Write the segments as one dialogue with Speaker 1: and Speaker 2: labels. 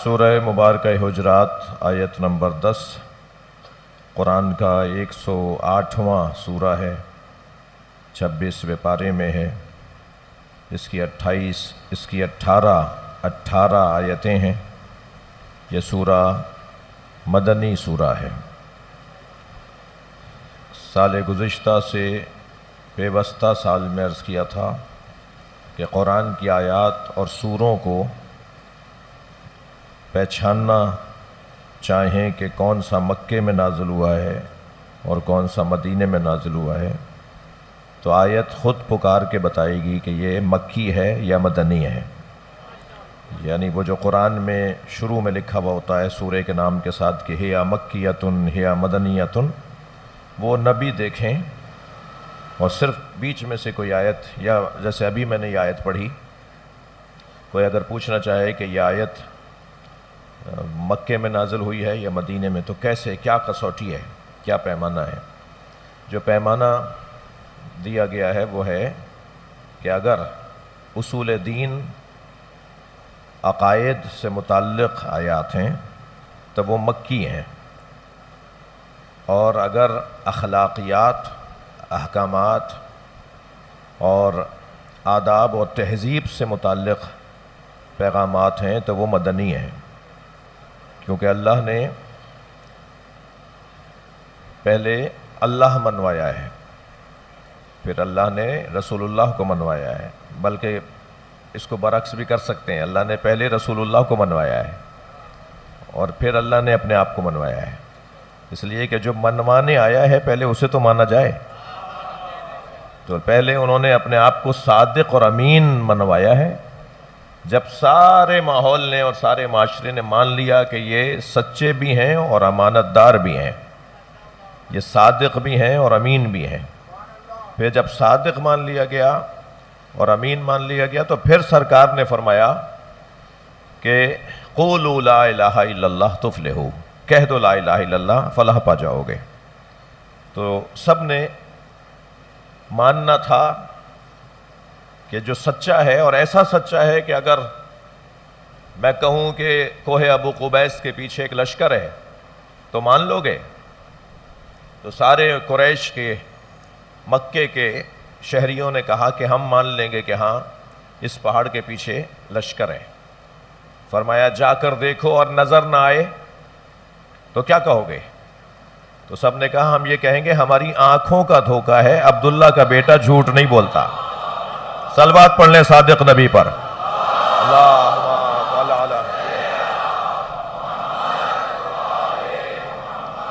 Speaker 1: سورہ مبارکہ حجرات آیت نمبر 10 قرآن کا 108واں سورہ ہے، 26ویں پارے میں ہے۔ اس کی 18 آیتیں ہیں۔ یہ سورہ مدنی سورہ ہے۔ سال گزشتہ سے پیوستہ سال میں عرض کیا تھا کہ قرآن کی آیات اور سوروں کو پہچاننا چاہیں کہ کون سا مکے میں نازل ہوا ہے اور کون سا مدینے میں نازل ہوا ہے، تو آیت خود پکار کے بتائے گی کہ یہ مکی ہے یا مدنی ہے۔ یعنی وہ جو قرآن میں شروع میں لکھا ہوا ہوتا ہے سورے کے نام کے ساتھ کہ ہیا مکیتن ہیا مدنیتن، وہ نبی دیکھیں اور صرف بیچ میں سے کوئی آیت، یا جیسے ابھی میں نے یہ آیت پڑھی، کوئی اگر پوچھنا چاہے کہ یہ آیت مکے میں نازل ہوئی ہے یا مدینے میں، تو کیسے، کیا کسوٹی ہے، کیا پیمانہ ہے؟ جو پیمانہ دیا گیا ہے وہ ہے کہ اگر اصول دین، عقائد سے متعلق آیات ہیں تو وہ مکی ہیں، اور اگر اخلاقیات، احکامات اور آداب اور تہذیب سے متعلق پیغامات ہیں تو وہ مدنی ہیں، کیونکہ اللہ نے پہلے اللہ منوایا ہے، پھر اللہ نے رسول اللہ کو منوایا ہے، بلکہ اس کو برعکس بھی کر سکتے ہیں، اللہ نے پہلے رسول اللہ کو منوایا ہے اور پھر اللہ نے اپنے آپ کو منوایا ہے، اس لیے کہ جو منوانے آیا ہے پہلے اسے تو مانا جائے۔ تو پہلے انہوں نے اپنے آپ کو صادق اور امین منوایا ہے، جب سارے ماحول نے اور سارے معاشرے نے مان لیا کہ یہ سچے بھی ہیں اور امانت دار بھی ہیں، یہ صادق بھی ہیں اور امین بھی ہیں، پھر جب صادق مان لیا گیا اور امین مان لیا گیا تو پھر سرکار نے فرمایا کہ قولوا لا الہ الا اللہ تفلحوا، کہہ دو لا الہ الا اللہ فلاح پا جاؤ گے۔ تو سب نے ماننا تھا کہ جو سچا ہے، اور ایسا سچا ہے کہ اگر میں کہوں کہ کوہ ابو قبیس کے پیچھے ایک لشکر ہے تو مان لو گے؟ تو سارے قریش کے، مکے کے شہریوں نے کہا کہ ہم مان لیں گے کہ ہاں اس پہاڑ کے پیچھے لشکر ہے۔ فرمایا جا کر دیکھو اور نظر نہ آئے تو کیا کہو گے؟ تو سب نے کہا ہم یہ کہیں گے ہماری آنکھوں کا دھوکہ ہے، عبداللہ کا بیٹا جھوٹ نہیں بولتا۔ صلوات پڑھ لیں صادق نبی پر۔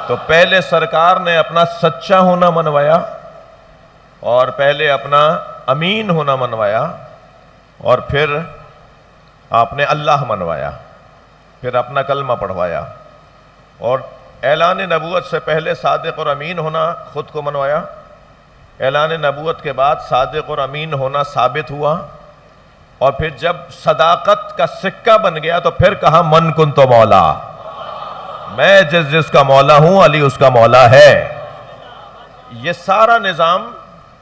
Speaker 1: تو پہلے سرکار نے اپنا سچا ہونا منوایا، اور پہلے اپنا امین ہونا منوایا، اور پھر آپ نے اللہ منوایا، پھر اپنا کلمہ پڑھوایا، اور اعلان نبوت سے پہلے صادق اور امین ہونا خود کو منوایا، اعلان نبوت کے بعد صادق اور امین ہونا ثابت ہوا، اور پھر جب صداقت کا سکہ بن گیا تو پھر کہا من کنت مولا، میں جس کا مولا ہوں علی اس کا مولا ہے۔ یہ سارا نظام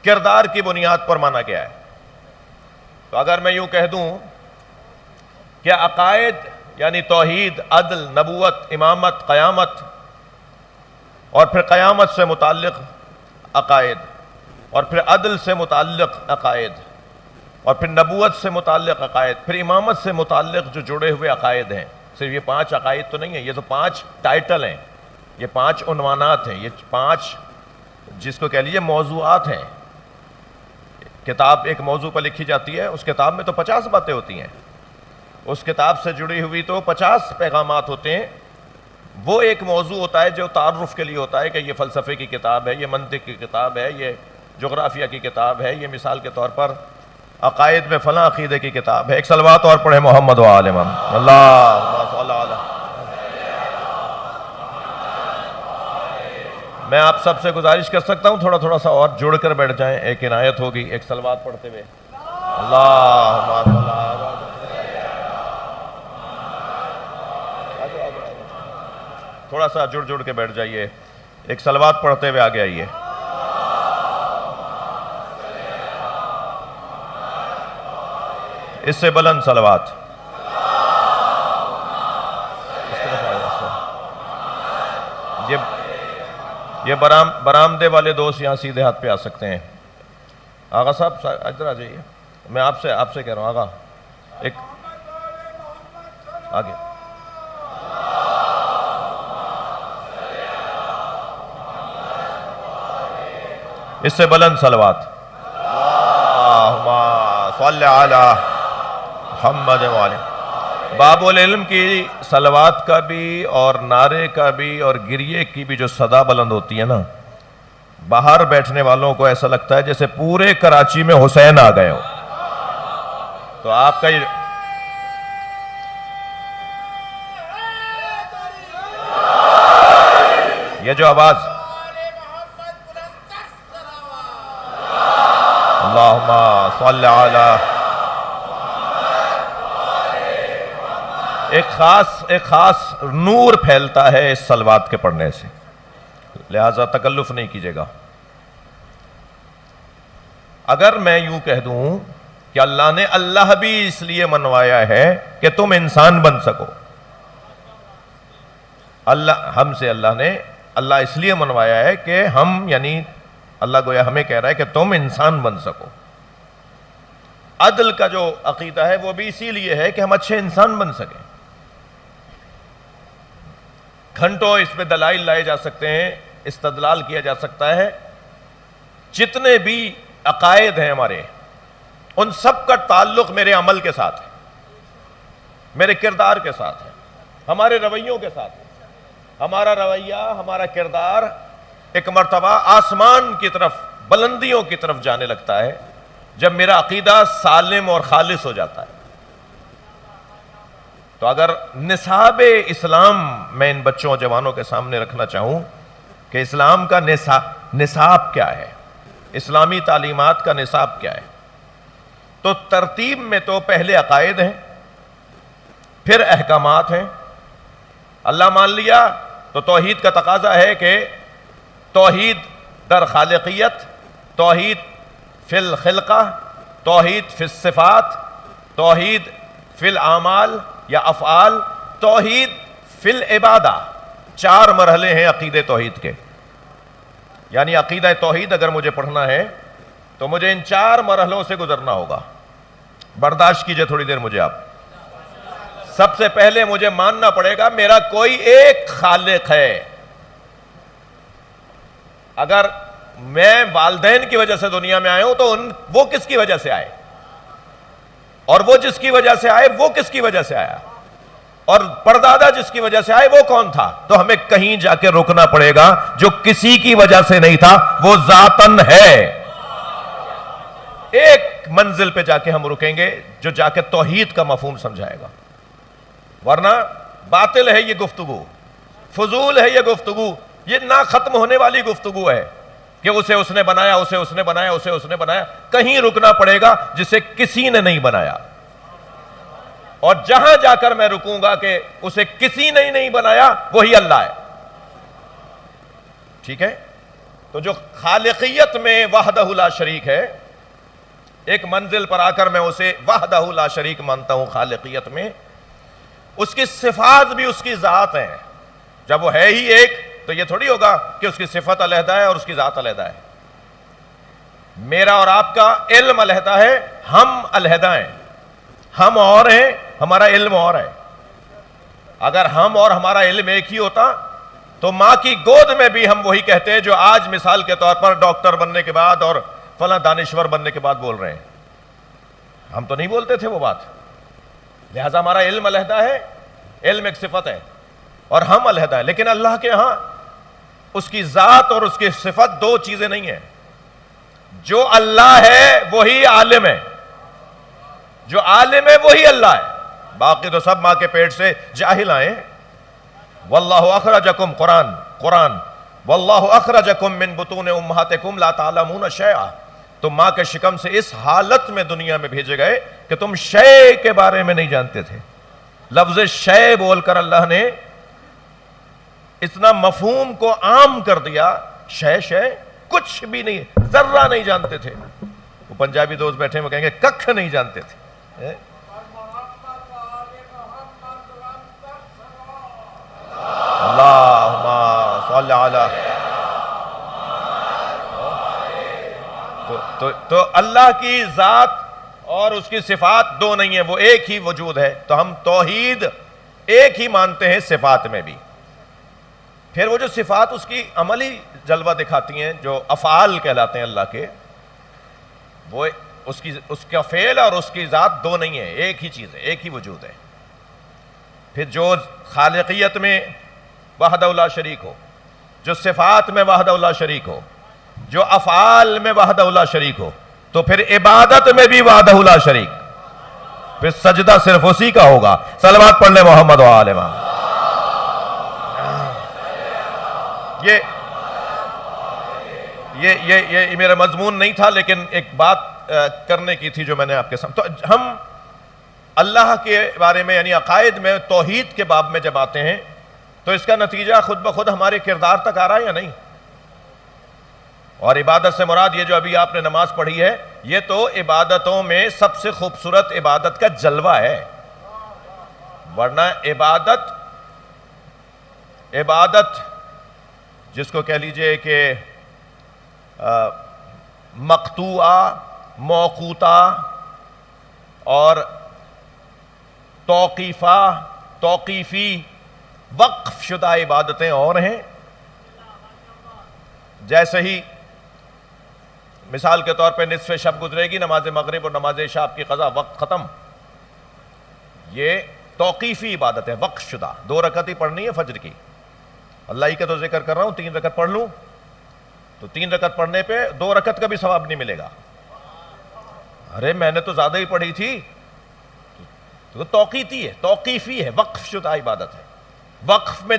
Speaker 1: کردار کی بنیاد پر مانا گیا ہے۔ تو اگر میں یوں کہہ دوں کہ عقائد یعنی توحید، عدل، نبوت، امامت، قیامت، اور پھر قیامت سے متعلق عقائد، اور پھر عدل سے متعلق عقائد، اور پھر نبوت سے متعلق عقائد، پھر امامت سے متعلق جو جڑے ہوئے عقائد ہیں، صرف یہ 5 عقائد تو نہیں ہیں، یہ تو 5 ٹائٹل ہیں، یہ 5 عنوانات ہیں، یہ 5 جس کو کہہ لیجیے موضوعات ہیں۔ کتاب ایک موضوع پر لکھی جاتی ہے، اس کتاب میں تو 50 باتیں ہوتی ہیں، اس کتاب سے جڑی ہوئی تو 50 پیغامات ہوتے ہیں۔ وہ ایک موضوع ہوتا ہے جو تعارف کے لیے ہوتا ہے کہ یہ فلسفے کی کتاب ہے، یہ منطق کی کتاب ہے، یہ جغرافیہ کی کتاب ہے، یہ مثال کے طور پر عقائد میں فلاں عقیدے کی کتاب ہے۔ ایک صلوات اور پڑھے محمد و آل محمد۔ اللہم صلی علی۔ میں آپ سب سے گزارش کر سکتا ہوں تھوڑا تھوڑا سا اور جڑ کر بیٹھ جائیں، ایک عنایت ہوگی ایک صلوات پڑھتے ہوئے۔ اللہم صلی علی۔ تھوڑا سا جڑ کے بیٹھ جائیے، ایک صلوات پڑھتے ہوئے آگے آئیے۔ اس سے بلند صلوات۔ یہ برآمدے والے دوست یہاں سیدھے ہاتھ پہ آ سکتے ہیں. آغا صاحب ادھر آ جائیے. میں آپ سے کہہ رہا ہوں آغا ایک آگے. اس سے بلند صلوات. اللہم صلی علی محمد وعلی. باب العلم کی صلوات کا بھی اور نعرے کا بھی اور گریے کی بھی جو صدا بلند ہوتی ہے نا، باہر بیٹھنے والوں کو ایسا لگتا ہے جیسے پورے کراچی میں حسین آ گئے ہو. تو آپ کا یہ جو آواز اللہم صلی علی ایک خاص نور پھیلتا ہے اس صلوات کے پڑھنے سے، لہذا تکلف نہیں کیجیے گا. اگر میں یوں کہہ دوں کہ اللہ نے اللہ بھی اس لیے منوایا ہے کہ تم انسان بن سکو، اللہ اس لیے منوایا ہے کہ ہم، یعنی اللہ گویا ہمیں کہہ رہا ہے کہ تم انسان بن سکو. عدل کا جو عقیدہ ہے وہ بھی اسی لیے ہے کہ ہم اچھے انسان بن سکیں. گھنٹوں اس پہ دلائل لائے جا سکتے ہیں، استدلال کیا جا سکتا ہے. جتنے بھی عقائد ہیں ہمارے، ان سب کا تعلق میرے عمل کے ساتھ ہے، میرے کردار کے ساتھ ہے، ہمارے رویوں کے ساتھ ہے. ہمارا رویہ، ہمارا کردار ایک مرتبہ آسمان کی طرف، بلندیوں کی طرف جانے لگتا ہے جب میرا عقیدہ سالم اور خالص ہو جاتا ہے. تو اگر نصاب اسلام میں ان بچوں جوانوں کے سامنے رکھنا چاہوں کہ اسلام کا نصاب کیا ہے، اسلامی تعلیمات کا نصاب کیا ہے، تو ترتیب میں تو پہلے عقائد ہیں، پھر احکامات ہیں. اللہ مان لیا تو توحید کا تقاضا ہے کہ توحید در خالقیت، توحید فی الخلقہ، توحید فی الصفات، توحید فی الاعمال یا افعال، توحید فی العبادہ. 4 مرحلے ہیں عقیدہ توحید کے. یعنی عقیدہ توحید اگر مجھے پڑھنا ہے تو مجھے ان 4 مرحلوں سے گزرنا ہوگا. برداشت کیجئے تھوڑی دیر مجھے آپ. سب سے پہلے مجھے ماننا پڑے گا میرا کوئی ایک خالق ہے. اگر میں والدین کی وجہ سے دنیا میں آیا ہوں تو وہ کس کی وجہ سے آئے، اور وہ جس کی وجہ سے آئے وہ کس کی وجہ سے آیا، اور پردادا جس کی وجہ سے آئے وہ کون تھا. تو ہمیں کہیں جا کے رکنا پڑے گا. جو کسی کی وجہ سے نہیں تھا وہ ذاتاً ہے. ایک منزل پہ جا کے ہم رکیں گے جو جا کے توحید کا مفہوم سمجھائے گا. ورنہ باطل ہے یہ گفتگو، فضول ہے یہ گفتگو، یہ نہ ختم ہونے والی گفتگو ہے کہ اسے اس نے بنایا، اسے اس نے بنایا، اسے اس نے بنایا. کہیں رکنا پڑے گا جسے کسی نے نہیں بنایا. اور جہاں جا کر میں رکوں گا کہ اسے کسی نے نہیں بنایا وہی اللہ ہے. ٹھیک ہے؟ تو جو خالقیت میں وحدہ لا شریک ہے، ایک منزل پر آ کر میں اسے وحدہ لا شریک مانتا ہوں خالقیت میں. اس کی صفات بھی اس کی ذات ہیں. جب وہ ہے ہی ایک تو یہ تھوڑی ہوگا کہ اس کی صفت علیحدہ ہے اور اس کی ذات علیحدہ ہے. میرا اور آپ کا علم علیحدہ ہے، ہم علیحدہ ہیں. ہم اور ہیں، ہمارا علم اور ہے. اگر ہم اور ہمارا علم ایک ہی ہوتا تو ماں کی گود میں بھی ہم وہی کہتے ہیں جو آج مثال کے طور پر ڈاکٹر بننے کے بعد اور فلاں دانشور بننے کے بعد بول رہے ہیں. ہم تو نہیں بولتے تھے وہ بات. لہذا ہمارا علم علیحدہ ہے، علم ایک صفت ہے، اور ہم علیحدہ ہیں. لیکن اللہ کے ہاں اس کی ذات اور اس کی صفت 2 چیزیں نہیں ہیں. جو اللہ ہے وہی عالم ہے، جو عالم ہے وہی اللہ ہے. باقی تو سب ماں کے پیٹ سے جاہل آئے. واللہ اخرجکم قرآن واللہ اخرجکم من بطون امہاتکم لا تعلمون شیئا. تم ماں کے شکم سے اس حالت میں دنیا میں بھیجے گئے کہ تم شے کے بارے میں نہیں جانتے تھے. لفظ شے بول کر اللہ نے اتنا مفہوم کو عام کر دیا. شے کچھ بھی نہیں، ذرہ نہیں جانتے تھے. وہ پنجابی دوست بیٹھے وہ کہیں گے ککھ نہیں جانتے تھے. اللہم صلی علی تو اللہ کی ذات اور اس کی صفات دو نہیں ہیں، وہ ایک ہی وجود ہے. تو ہم توحید ایک ہی مانتے ہیں صفات میں بھی. پھر وہ جو صفات اس کی عملی جلوہ دکھاتی ہیں، جو افعال کہلاتے ہیں اللہ کے، وہ اس کا فعل اور اس کی ذات دو نہیں ہے، ایک ہی چیز ہے، ایک ہی وجود ہے. پھر جو خالقیت میں وحدہ لا شریک ہو، جو صفات میں وحدہ لا شریک ہو، جو افعال میں وحدہ لا شریک ہو، تو پھر عبادت میں بھی وحدہ لا شریک. پھر سجدہ صرف اسی کا ہوگا. صلوات پڑھ لیں محمد و آل محمد. یہ میرا مضمون نہیں تھا، لیکن ایک بات کرنے کی تھی جو میں نے آپ کے سامنے. تو ہم اللہ کے بارے میں یعنی عقائد میں توحید کے باب میں جب آتے ہیں تو اس کا نتیجہ خود بخود ہمارے کردار تک آ رہا ہے یا نہیں؟ اور عبادت سے مراد یہ جو ابھی آپ نے نماز پڑھی ہے، یہ تو عبادتوں میں سب سے خوبصورت عبادت کا جلوہ ہے. ورنہ عبادت جس کو کہہ لیجئے کہ مقطوعہ، موقوتہ اور توقیفی وقف شدہ عبادتیں اور ہیں. جیسے ہی مثال کے طور پہ نصف شب گزرے گی، نماز مغرب اور نماز عشاء کی قضا، وقت ختم. یہ توقیفی عبادت ہے، وقف شدہ. 2 رکعت ہی پڑھنی ہے فجر کی. اللہ ہی کا تو ذکر کر رہا ہوں، 3 رکعت پڑھ لوں تو 3 رکعت پڑھنے پہ 2 رکعت کا بھی ثواب نہیں ملے گا. ارے میں نے تو زیادہ ہی پڑھی تھی. تو توقیفی ہے، وقف شدہ عبادت ہے. وقف میں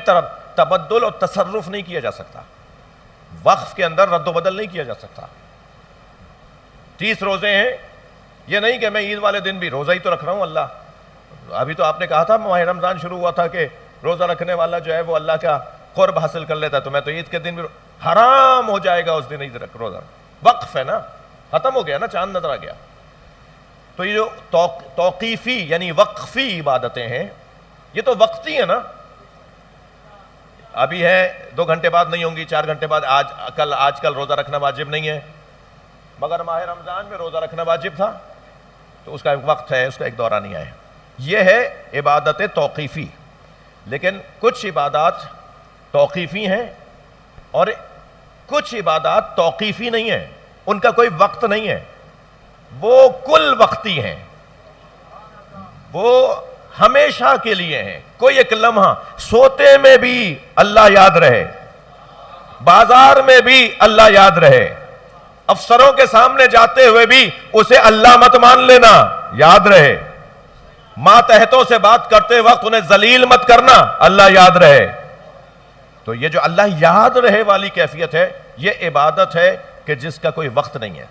Speaker 1: تبدل اور تصرف نہیں کیا جا سکتا. وقف کے اندر رد و بدل نہیں کیا جا سکتا. 30 روزے ہیں، یہ نہیں کہ میں عید والے دن بھی روزہ ہی تو رکھ رہا ہوں. اللہ ابھی تو آپ نے کہا تھا ماہ رمضان شروع ہوا تھا کہ روزہ رکھنے والا جو ہے وہ اللہ کا قرب حاصل کر لیتا ہے. تو میں تو عید کے دن بھی حرام ہو جائے گا اس دن عید روزہ. وقف ہے نا، ختم ہو گیا نا، چاند نظر آ گیا. تو یہ جو توقیفی یعنی وقفی عبادتیں ہیں، یہ تو وقتی ہیں نا. ابھی ہے 2 گھنٹے بعد نہیں ہوں گی، 4 گھنٹے بعد. آج کل روزہ رکھنا واجب نہیں ہے، مگر ماہ رمضان میں روزہ رکھنا واجب تھا. تو اس کا ایک وقت ہے، اس کا ایک دورانیہ ہے. یہ ہے عبادت توقیفی. لیکن کچھ عبادات توقیفی ہیں اور کچھ عبادات توقیفی نہیں ہیں، ان کا کوئی وقت نہیں ہے. وہ کل وقتی ہیں، وہ ہمیشہ کے لیے ہیں. کوئی ایک لمحہ، سوتے میں بھی اللہ یاد رہے، بازار میں بھی اللہ یاد رہے، افسروں کے سامنے جاتے ہوئے بھی اسے اللہ مت مان لینا، یاد رہے. ماتحتوں سے بات کرتے وقت انہیں ذلیل مت کرنا، اللہ یاد رہے. تو یہ جو اللہ یاد رہے والی کیفیت ہے، یہ عبادت ہے کہ جس کا کوئی وقت نہیں ہے.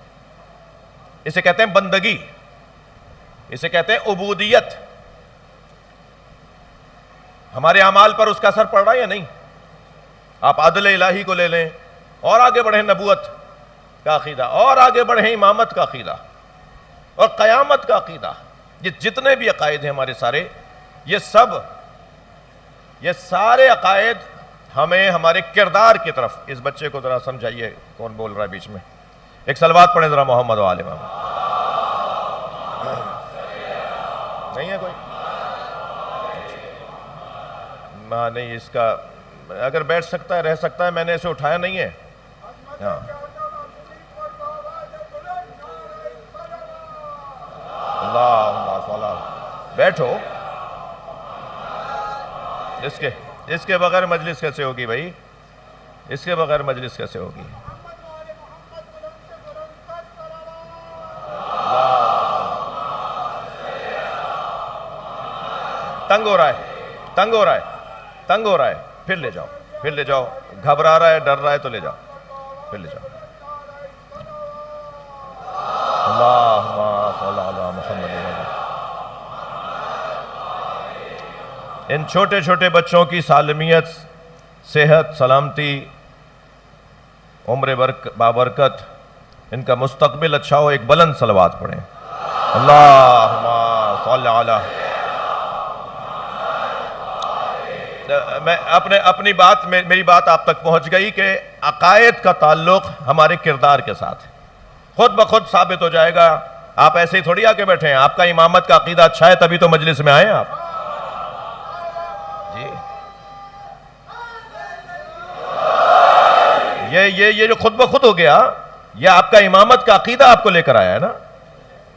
Speaker 1: اسے کہتے ہیں بندگی، اسے کہتے ہیں عبودیت. ہمارے اعمال پر اس کا اثر پڑ رہا ہے یا نہیں؟ آپ عدل الہی کو لے لیں اور آگے بڑھیں نبوت کا عقیدہ، اور آگے بڑھیں امامت کا عقیدہ اور قیامت کا عقیدہ. یہ جتنے بھی عقائد ہیں ہمارے سارے، یہ سارے عقائد ہمیں ہمارے کردار کی طرف. اس بچے کو ذرا سمجھائیے کون بول رہا ہے بیچ میں. ایک صلوات پڑھیں ذرا محمد و آل محمد. نہیں ہے کوئی؟ نہیں، اس کا اگر بیٹھ سکتا ہے رہ سکتا ہے، میں نے اسے اٹھایا نہیں ہے. ہاں بیٹھو. اس کے بغیر مجلس کیسے ہوگی بھائی؟ اس کے بغیر مجلس کیسے ہوگی؟ تنگ ہو رہا ہے. پھر لے جاؤ. گھبرا رہا ہے، ڈر رہا ہے تو لے جاؤ، پھر لے جاؤ. اللہم صل علی محمد. ان چھوٹے چھوٹے بچوں کی سالمیت، صحت، سلامتی، عمر بابرکت، ان کا مستقبل اچھا ہو. ایک بلند صلوات پڑھیں. اللہم صل علی. میری بات آپ تک پہنچ گئی کہ عقائد کا تعلق ہمارے کردار کے ساتھ ہے. خود بخود ثابت ہو جائے گا. آپ ایسے ہی تھوڑی آ کے بیٹھے ہیں. آپ کا امامت کا عقیدہ اچھا ہے تبھی تو مجلس میں آئے ہیں آپ. جی یہ جو خود بخود ہو گیا، یہ آپ کا امامت کا عقیدہ آپ کو لے کر آیا ہے نا.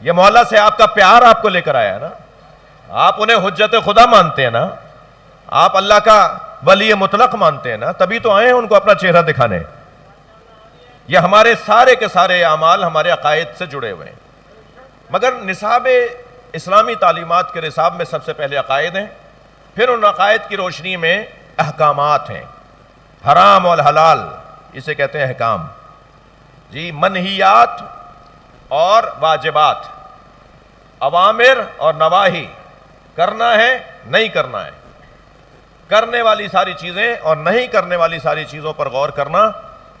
Speaker 1: یہ مولا سے آپ کا پیار آپ کو لے کر آیا ہے نا. آپ انہیں حجت خدا مانتے ہیں نا. آپ اللہ کا ولی مطلق مانتے ہیں نا. تبھی تو آئے ہیں ان کو اپنا چہرہ دکھانے. یہ ہمارے سارے کے سارے اعمال ہمارے عقائد سے جڑے ہوئے ہیں. مگر نصاب اسلامی تعلیمات کے نصاب میں سب سے پہلے عقائد ہیں، پھر ان عقائد کی روشنی میں احکامات ہیں. حرام اور حلال اسے کہتے ہیں احکام. جی منہیات اور واجبات، اوامر اور نواہی، کرنا ہے نہیں کرنا ہے. کرنے والی ساری چیزیں اور نہیں کرنے والی ساری چیزوں پر غور کرنا،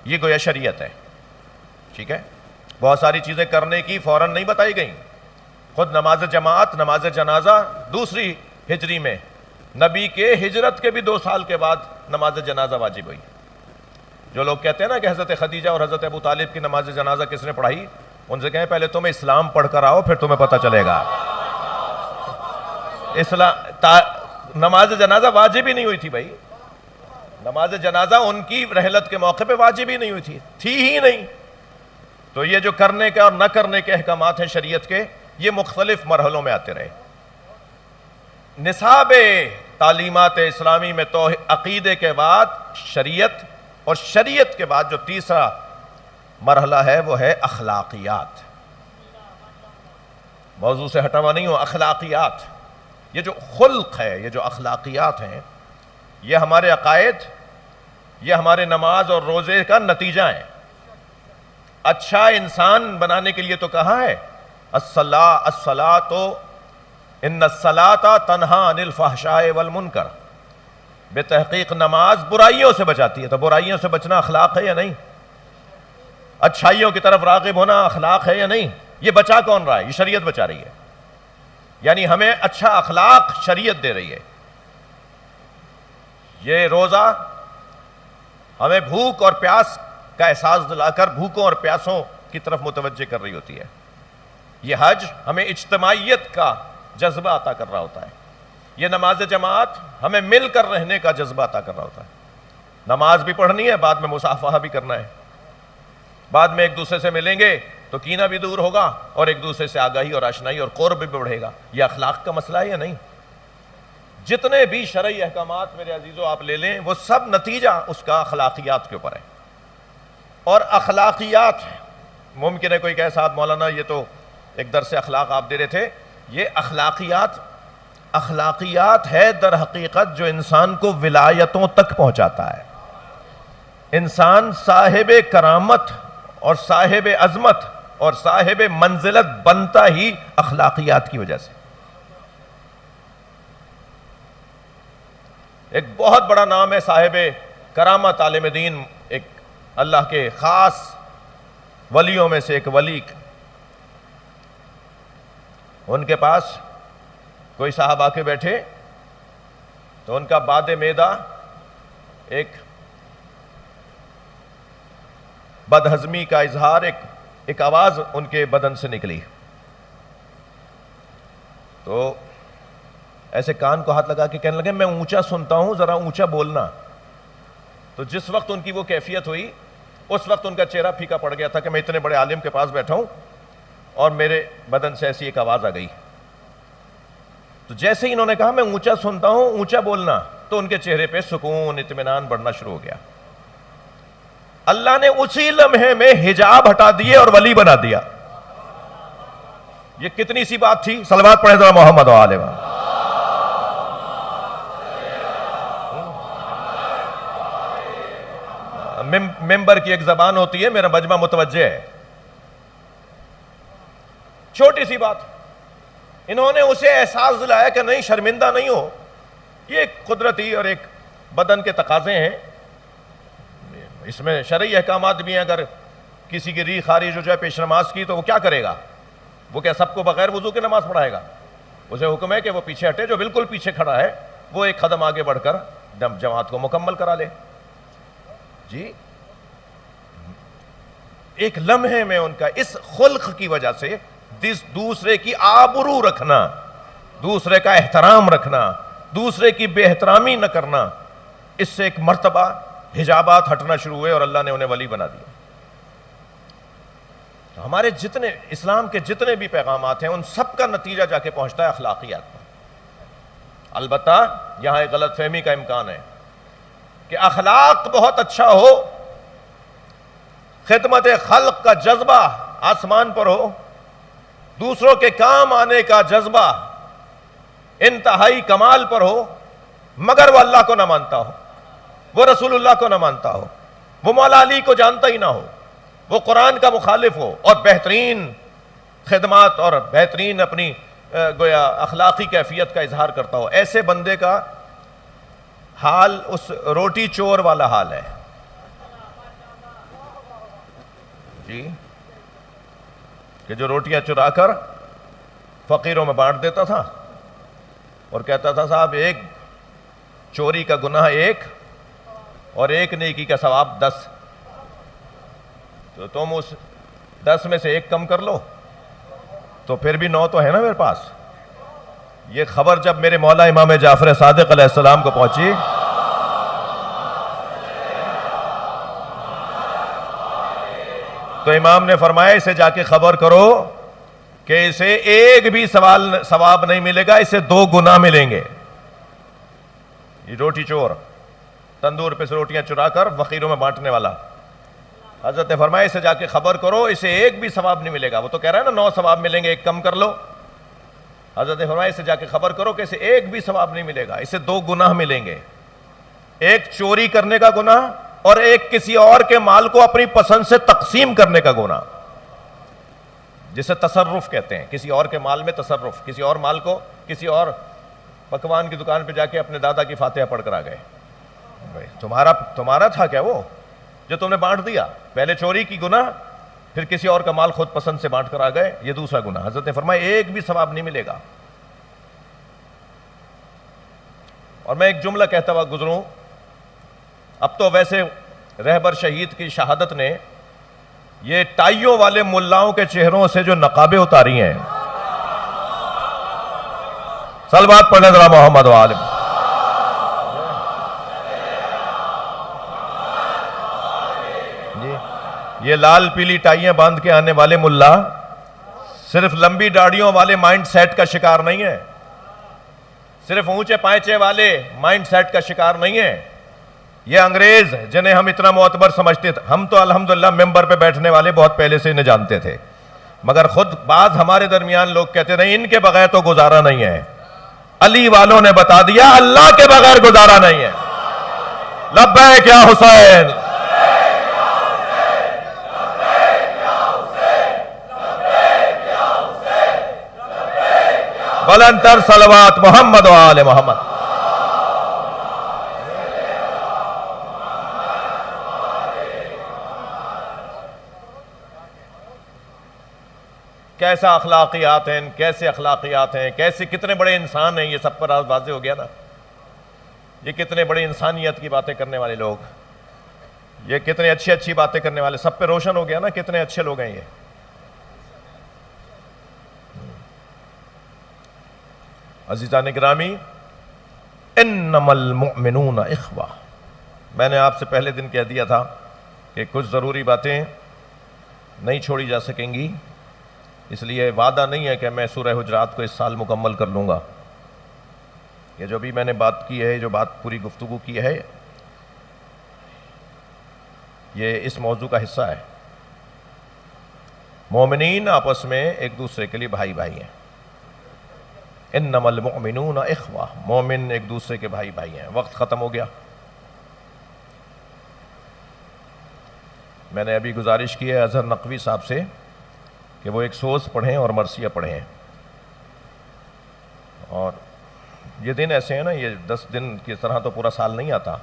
Speaker 1: یہ گویا شریعت ہے. ٹھیک ہے. بہت ساری چیزیں کرنے کی فوراً نہیں بتائی گئیں. خود نماز جماعت، نماز جنازہ دوسری ہجری میں، نبی کے ہجرت کے بھی 2 سال کے بعد نماز جنازہ واجب ہوئی. جو لوگ کہتے ہیں نا کہ حضرت خدیجہ اور حضرت ابو طالب کی نماز جنازہ کس نے پڑھائی، ان سے کہیں پہلے تمہیں اسلام پڑھ کر آؤ پھر تمہیں پتہ چلے گا. نماز جنازہ واجب ہی نہیں ہوئی تھی بھائی. نماز جنازہ ان کی رحلت کے موقع پہ واجب ہی نہیں ہوئی تھی ہی نہیں. تو یہ جو کرنے کے اور نہ کرنے کے احکامات ہیں شریعت کے، یہ مختلف مرحلوں میں آتے رہے. نصاب تعلیمات اسلامی میں تو عقیدے کے بعد شریعت، اور شریعت کے بعد جو تیسرا مرحلہ ہے وہ ہے اخلاقیات. موضوع سے ہٹا ہوا نہیں ہو. اخلاقیات، یہ جو خلق ہے، یہ جو اخلاقیات ہیں، یہ ہمارے عقائد، یہ ہمارے نماز اور روزے کا نتیجہ ہے. اچھا انسان بنانے کے لیے تو کہا ہے الصلاۃ ان الصلاۃ تنہی عن الفحشاء والمنکر. بے تحقیق نماز برائیوں سے بچاتی ہے. تو برائیوں سے بچنا اخلاق ہے یا نہیں؟ اچھائیوں کی طرف راغب ہونا اخلاق ہے یا نہیں؟ یہ بچا کون رہا ہے؟ یہ شریعت بچا رہی ہے. یعنی ہمیں اچھا اخلاق شریعت دے رہی ہے. یہ روزہ ہمیں بھوک اور پیاس کا احساس دلا کر بھوکوں اور پیاسوں کی طرف متوجہ کر رہی ہوتی ہے. یہ حج ہمیں اجتماعیت کا جذبہ عطا کر رہا ہوتا ہے. یہ نماز جماعت ہمیں مل کر رہنے کا جذبہ عطا کر رہا ہوتا ہے. نماز بھی پڑھنی ہے، بعد میں مصافحہ بھی کرنا ہے. بعد میں ایک دوسرے سے ملیں گے تو کینہ بھی دور ہوگا اور ایک دوسرے سے آگاہی اور آشنائی اور قرب بھی بڑھے گا. یہ اخلاق کا مسئلہ ہے یا نہیں؟ جتنے بھی شرعی احکامات میرے عزیزو آپ لے لیں، وہ سب نتیجہ اس کا اخلاقیات کے اوپر ہے. اور اخلاقیات، ممکن ہے کوئی کہے صاحب مولانا یہ تو ایک درس اخلاق آپ دے رہے تھے. یہ اخلاقیات ہے در حقیقت جو انسان کو ولایتوں تک پہنچاتا ہے. انسان صاحب کرامت اور صاحب عظمت اور صاحب منزلت بنتا ہی اخلاقیات کی وجہ سے. ایک بہت بڑا نام ہے صاحب کرامت عالم دین، ایک اللہ کے خاص ولیوں میں سے ایک ولی. ان کے پاس کوئی صاحب آ کے بیٹھے تو ان کا باد معدہ ایک بدہضمی کا اظہار، ایک آواز ان کے بدن سے نکلی. تو ایسے کان کو ہاتھ لگا کے کہنے لگے میں اونچا سنتا ہوں، ذرا اونچا بولنا. تو جس وقت ان کی وہ کیفیت ہوئی، اس وقت ان کا چہرہ پھیکا پڑ گیا تھا کہ میں اتنے بڑے عالم کے پاس بیٹھا ہوں اور میرے بدن سے ایسی ایک آواز آ گئی. تو جیسے ہی انہوں نے کہا میں اونچا سنتا ہوں، اونچا بولنا، تو ان کے چہرے پہ سکون، اطمینان بڑھنا شروع ہو گیا. اللہ نے اسی لمحے میں حجاب ہٹا دیے اور ولی بنا دیا. یہ کتنی سی بات تھی؟ صلوات پڑھیں ذرا محمد و آلہ محمد. ممبر کی ایک زبان ہوتی ہے، میرا مجمع متوجہ ہے. چھوٹی سی بات، انہوں نے اسے احساس دلایا کہ نہیں، شرمندہ نہیں ہو. یہ ایک قدرتی اور ایک بدن کے تقاضے ہیں. اس میں شرعی احکامات بھی ہیں. اگر کسی کی ری خارج ہو جائے پیش نماز کی تو وہ کیا کرے گا؟ وہ کیا سب کو بغیر وضو کے نماز پڑھائے گا؟ اسے حکم ہے کہ وہ پیچھے ہٹے. جو بالکل پیچھے کھڑا ہے وہ ایک قدم آگے بڑھ کر جماعت کو مکمل کرا لے. جی ایک لمحے میں ان کا اس خلق کی وجہ سے دوسرے کی آبرو رکھنا، دوسرے کا احترام رکھنا، دوسرے کی بے احترامی نہ کرنا، اس سے ایک مرتبہ حجابات ہٹنا شروع ہوئے اور اللہ نے انہیں ولی بنا دیا۔ ہمارے جتنے اسلام کے جتنے بھی پیغامات ہیں ان سب کا نتیجہ جا کے پہنچتا ہے اخلاقیات پر۔ البتہ یہاں ایک غلط فہمی کا امکان ہے کہ اخلاق بہت اچھا ہو، خدمت خلق کا جذبہ آسمان پر ہو، دوسروں کے کام آنے کا جذبہ انتہائی کمال پر ہو، مگر وہ اللہ کو نہ مانتا ہو، وہ رسول اللہ کو نہ مانتا ہو، وہ مولا علی کو جانتا ہی نہ ہو، وہ قرآن کا مخالف ہو، اور بہترین خدمات اور بہترین اپنی گویا اخلاقی کیفیت کا اظہار کرتا ہو۔ ایسے بندے کا حال اس روٹی چور والا حال ہے جی، کہ جو روٹیاں چرا کر فقیروں میں بانٹ دیتا تھا اور کہتا تھا صاحب ایک چوری کا گناہ 1 اور 1 نیکی کا ثواب 10، تو تم اس 10 میں سے 1 کم کر لو تو پھر بھی 9 تو ہے نا میرے پاس۔ یہ خبر جب میرے مولا امام جعفر صادق علیہ السلام کو پہنچی تو امام نے فرمایا اسے جا کے خبر کرو کہ اسے 1 بھی ثواب نہیں ملے گا، اسے 2 گناہ ملیں گے۔ یہ روٹی چور، تندور پہ سے روٹیاں چرا کر فقیروں میں بانٹنے والا، حضرت نے فرمایا اسے جا کے خبر کرو اسے 1 بھی ثواب نہیں ملے گا۔ وہ تو کہہ رہا ہے نا 9 ثواب ملیں گے، 1 کم کر لو۔ حضرت نے فرمایا اسے جا کے خبر کرو کہ اسے 1 بھی ثواب نہیں ملے گا، اسے 2 گناہ ملیں گے، 1 چوری کرنے کا گناہ اور 1 کسی اور کے مال کو اپنی پسند سے تقسیم کرنے کا گناہ، جسے تصرف کہتے ہیں، کسی اور کے مال میں تصرف، کسی اور مال کو کسی اور پکوان کی دکان پہ جا کے اپنے دادا کی فاتحہ پڑھ کر آ گئے۔ بھائی تمہارا تھا کیا وہ جو تم نے بانٹ دیا؟ پہلے چوری کی گناہ، پھر کسی اور کا مال خود پسند سے بانٹ کر آ گئے، یہ دوسرا گناہ۔ حضرت نے فرمایا 1 بھی ثواب نہیں ملے گا۔ اور میں ایک جملہ کہتا ہوا گزروں، اب تو ویسے رہبر شہید کی شہادت نے یہ ٹائیوں والے ملاؤں کے چہروں سے جو نقابیں اتاری ہیں، صلوات پڑھنے ذرا محمد وآلہ۔ یہ لال پیلی ٹائیاں باندھ کے آنے والے ملا صرف لمبی داڑھیوں والے مائنڈ سیٹ کا شکار نہیں ہے، صرف اونچے پائچے والے مائنڈ سیٹ کا شکار نہیں ہے۔ یہ انگریز جنہیں ہم اتنا معتبر سمجھتے تھے، ہم تو الحمدللہ ممبر پہ بیٹھنے والے بہت پہلے سے انہیں جانتے تھے، مگر خود بعض ہمارے درمیان لوگ کہتے تھے ان کے بغیر تو گزارا نہیں ہے۔ علی والوں نے بتا دیا اللہ کے بغیر گزارا نہیں ہے۔ لبیک یا حسین، بلند تر صلوات محمد و آل محمد۔ کیسا اخلاقیات ہیں، کیسے اخلاقیات ہیں، کیسے کتنے بڑے انسان ہیں، یہ سب پر واضح ہو گیا نا۔ یہ کتنے بڑے انسانیت کی باتیں کرنے والے لوگ، یہ کتنے اچھی باتیں کرنے والے، سب پہ روشن ہو گیا نا کتنے اچھے لوگ ہیں یہ۔ عزیزان گرامی، انما المؤمنون اخوہ، میں نے آپ سے پہلے دن کہہ دیا تھا کہ کچھ ضروری باتیں نہیں چھوڑی جا سکیں گی، اس لیے وعدہ نہیں ہے کہ میں سورہ حجرات کو اس سال مکمل کر لوں گا۔ یہ جو بھی میں نے بات کی ہے، جو بات پوری گفتگو کی ہے، یہ اس موضوع کا حصہ ہے۔ مومنین آپس میں ایک دوسرے کے لیے بھائی بھائی ہیں۔ انما المؤمنون اخوہ، مومن ایک دوسرے کے بھائی بھائی ہیں۔ وقت ختم ہو گیا۔ میں نے ابھی گزارش کی ہے اظہر نقوی صاحب سے کہ وہ ایک سوز پڑھیں اور مرثیہ پڑھیں، اور یہ دن ایسے ہیں نا، یہ 10 دن کی طرح تو پورا سال نہیں آتا،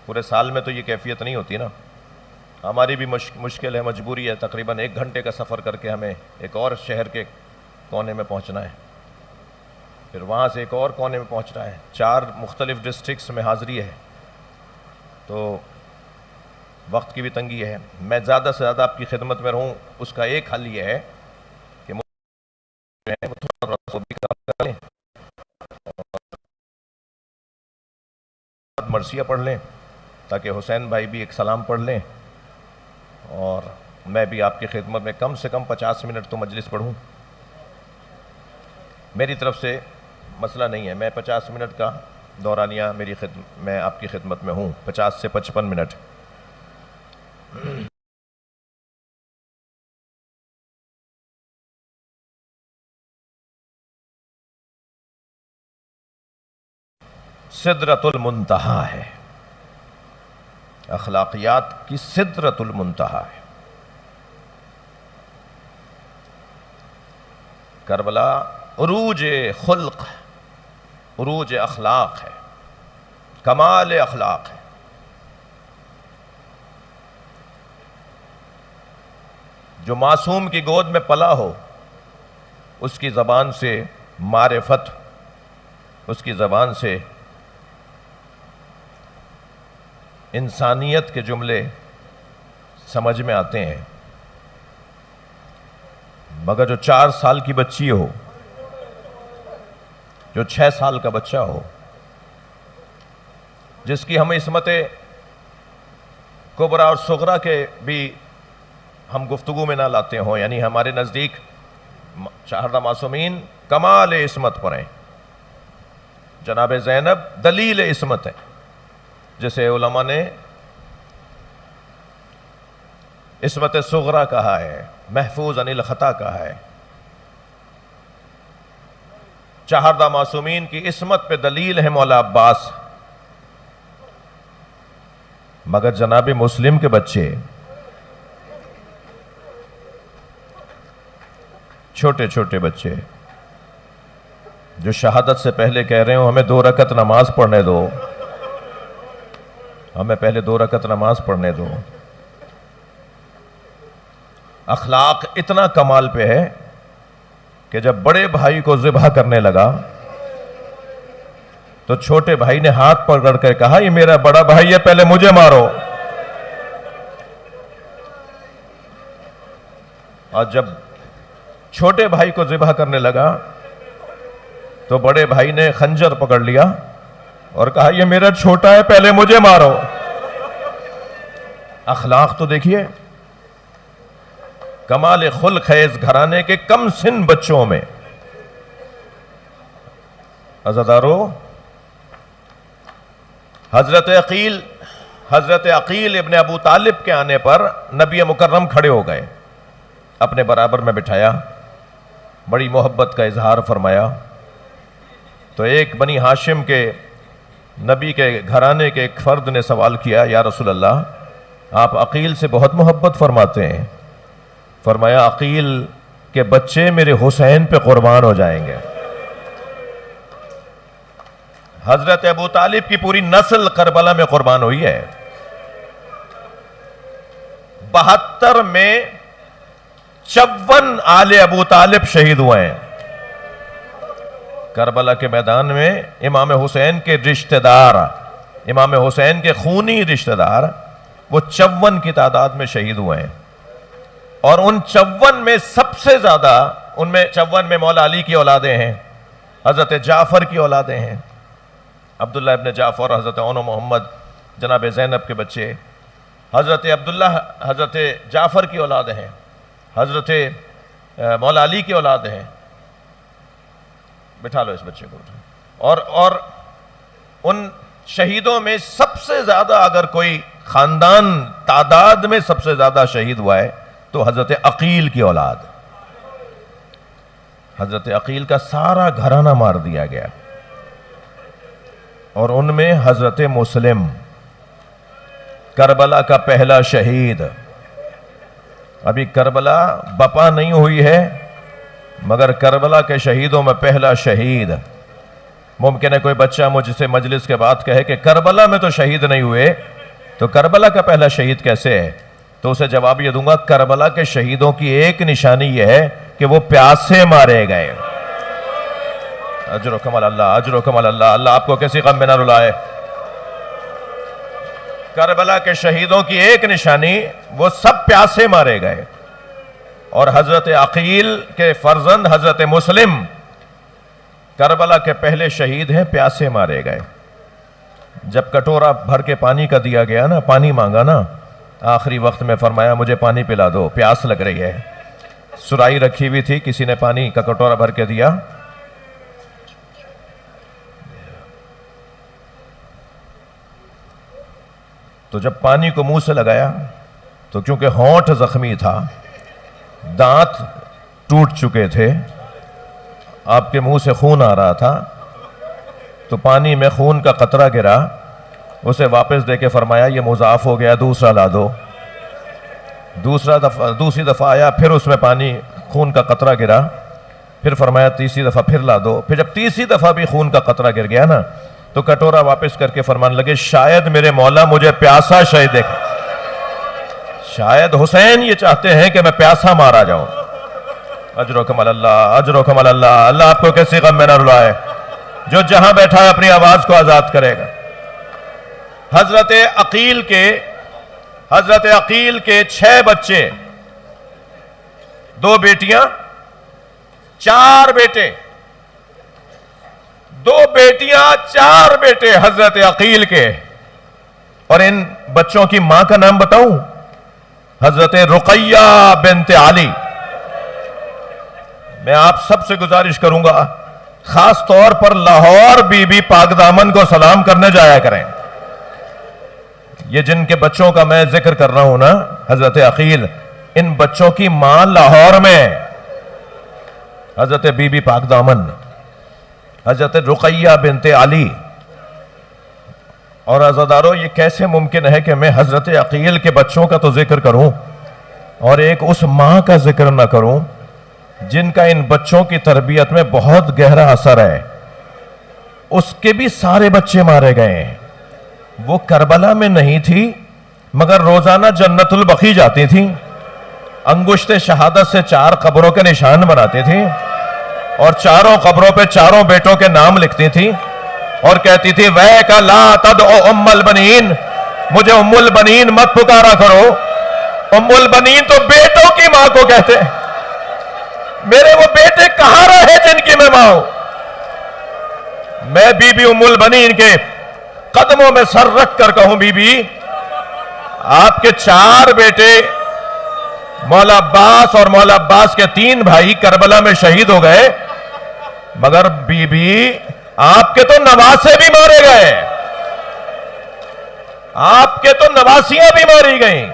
Speaker 1: پورے سال میں تو یہ کیفیت نہیں ہوتی نا۔ ہماری بھی مشکل ہے، مجبوری ہے، تقریباً 1 گھنٹے کا سفر کر کے ہمیں ایک اور شہر کے کونے میں پہنچنا ہے، پھر وہاں سے ایک اور کونے میں پہنچنا ہے، 4 مختلف ڈسٹرکٹس میں حاضری ہے، تو وقت کی بھی تنگی ہے، میں زیادہ سے زیادہ آپ کی خدمت میں رہوں، اس کا ایک حل یہ ہے کہ وہ تھوڑا سا بھی کام کر لیں، مرثیہ پڑھ لیں تاکہ حسین بھائی بھی ایک سلام پڑھ لیں، اور میں بھی آپ کی خدمت میں کم سے کم 50 منٹ تو مجلس پڑھوں. میری طرف سے مسئلہ نہیں ہے، میں 50 منٹ کا دورانیہ میں آپ کی خدمت میں ہوں، 50 سے 55 منٹ. سدرۃ المنتہا ہے، اخلاقیات کی سدرۃ المنتہا ہے. کربلا عروج خلق، عروج اخلاق ہے، کمال اخلاق ہے. جو معصوم کی گود میں پلا ہو، اس کی زبان سے معرفت، اس کی زبان سے انسانیت کے جملے سمجھ میں آتے ہیں. مگر جو 4 سال کی بچی ہو، جو 6 سال کا بچہ ہو، جس کی ہم عصمت کبریٰ اور صغریٰ کے بھی ہم گفتگو میں نہ لاتے ہوں، یعنی ہمارے نزدیک شاہدہ معصومین کمال عصمت پر ہیں. جناب زینب دلیل عصمت ہے، جسے علماء نے عصمت صغریٰ کہا ہے، محفوظ عن الخطا کہا ہے. چہاردہ معصومین کی عصمت پہ دلیل ہے مولا عباس. مگر جناب مسلم کے بچے، چھوٹے چھوٹے بچے جو شہادت سے پہلے کہہ رہے ہوں ہمیں 2 رکعت نماز پڑھنے دو، ہمیں پہلے 2 رکعت نماز پڑھنے دو. اخلاق اتنا کمال پہ ہے کہ جب بڑے بھائی کو ذبح کرنے لگا تو چھوٹے بھائی نے ہاتھ پکڑ کر کہا یہ میرا بڑا بھائی ہے، پہلے مجھے مارو. اور جب چھوٹے بھائی کو ذبح کرنے لگا تو بڑے بھائی نے خنجر پکڑ لیا اور کہا یہ میرا چھوٹا ہے، پہلے مجھے مارو. اخلاق تو دیکھیے، کمال خلق ہے اس گھرانے کے کم سن بچوں میں. عزادارو، حضرت عقیل ابن ابو طالب کے آنے پر نبی مکرم کھڑے ہو گئے، اپنے برابر میں بٹھایا، بڑی محبت کا اظہار فرمایا. تو ایک بنی ہاشم کے نبی کے گھرانے کے ایک فرد نے سوال کیا، یا رسول اللہ آپ عقیل سے بہت محبت فرماتے ہیں. فرمایا عقیل کے بچے میرے حسین پہ قربان ہو جائیں گے. حضرت ابو طالب کی پوری نسل کربلا میں قربان ہوئی ہے. 72 میں 54 آل ابو طالب شہید ہوئے ہیں. کربلا کے میدان میں امام حسین کے رشتہ دار، امام حسین کے خونی رشتہ دار، وہ 54 کی تعداد میں شہید ہوئے ہیں. اور ان 54 میں سب سے زیادہ، ان میں 54 میں مولا علی کی اولادیں ہیں، حضرت جعفر کی اولادیں ہیں، عبداللہ ابن جعفر، حضرت عون محمد، جناب زینب کے بچے، حضرت عبداللہ حضرت جعفر کی اولادیں ہیں، حضرت مولا علی کی اولادیں ہیں. بٹھا لو اس بچے کو. اور ان شہیدوں میں سب سے زیادہ، اگر کوئی خاندان تعداد میں سب سے زیادہ شہید ہوا ہے تو حضرت عقیل کی اولاد. حضرت عقیل کا سارا گھرانہ مار دیا گیا، اور ان میں حضرت مسلم، کربلا کا پہلا شہید. ابھی کربلا بپا نہیں ہوئی ہے، مگر کربلا کے شہیدوں میں پہلا شہید. ممکن ہے کوئی بچہ مجھ سے مجلس کے بعد کہے کہ کربلا میں تو شہید نہیں ہوئے، تو کربلا کا پہلا شہید کیسے ہے؟ تو اسے جواب یہ دوں گا، کربلا کے شہیدوں کی ایک نشانی یہ ہے کہ وہ پیاس سے مارے گئے. اجرکم اللہ، اجرکم اللہ. اللہ آپ کو کسی غم میں نہ رلائے. کربلا کے شہیدوں کی ایک نشانی، وہ سب پیاسے مارے گئے، اور حضرت عقیل کے فرزند حضرت مسلم کربلا کے پہلے شہید ہیں، پیاسے مارے گئے۔ جب کٹورا بھر کے پانی کا دیا گیا نا، پانی مانگا نا، آخری وقت میں فرمایا مجھے پانی پلا دو، پیاس لگ رہی ہے۔ سرائی رکھی ہوئی تھی، کسی نے پانی کا کٹورا بھر کے دیا، تو جب پانی کو منہ سے لگایا تو کیونکہ ہونٹ زخمی تھا، دانت ٹوٹ چکے تھے، آپ کے منہ سے خون آ رہا تھا، تو پانی میں خون کا قطرہ گرا، اسے واپس دے کے فرمایا یہ مضاف ہو گیا، دوسرا لا دو۔ دوسری دفعہ آیا، پھر اس میں پانی خون کا قطرہ گرا، پھر فرمایا تیسری دفعہ پھر لا دو۔ پھر جب تیسری دفعہ بھی خون کا قطرہ گر گیا نا، تو کٹورا واپس کر کے فرمان لگے شاید میرے مولا مجھے پیاسا شہید دیکھا، شاید حسین یہ چاہتے ہیں کہ میں پیاسا مارا جاؤں۔ اجرکم اللہ، اجرکم اللہ، اللہ آپ کو کسی غم میں نہ رلائے، جو جہاں بیٹھا ہے اپنی آواز کو آزاد کرے گا۔ حضرت عقیل کے 6 بچے، 2 بیٹیاں، 4 بیٹے، 2 بیٹیاں 4 بیٹے حضرت عقیل کے، اور ان بچوں کی ماں کا نام بتاؤں؟ حضرت رقیہ بنت علی۔ میں آپ سب سے گزارش کروں گا، خاص طور پر لاہور بی بی پاک دامن کو سلام کرنے جایا کریں۔ یہ جن کے بچوں کا میں ذکر کر رہا ہوں نا، حضرت عقیل، ان بچوں کی ماں لاہور میں حضرت بی بی پاک دامن، حضرت رقیہ بنت علی۔ اور عزادارو، یہ کیسے ممکن ہے کہ میں حضرت عقیل کے بچوں کا تو ذکر کروں اور ایک اس ماں کا ذکر نہ کروں جن کا ان بچوں کی تربیت میں بہت گہرا اثر ہے؟ اس کے بھی سارے بچے مارے گئے ہیں۔ وہ کربلا میں نہیں تھی، مگر روزانہ جنت البقیع جاتی تھی، انگشت شہادت سے 4 قبروں کے نشان بناتی تھی، اور 4 قبروں پہ 4 بیٹوں کے نام لکھتی تھی، اور کہتی تھی وَيْكَ لَا تَدْعُ أُمَّ الْبَنِينَ، مجھے ام البنین مت پکارا کرو۔ ام البنین تو بیٹوں کی ماں کو کہتے ہیں، میرے وہ بیٹے کہاں رہے جن کی میں ماں ہوں؟ میں بی بی ام البنین کے قدموں میں سر رکھ کر کہوں بی بی، آپ کے 4 بیٹے مولا عباس اور مولا عباس کے 3 بھائی کربلا میں شہید ہو گئے، مگر بی بی آپ کے تو نواسے بھی مارے گئے، آپ کے تو نواسیاں بھی ماری گئیں۔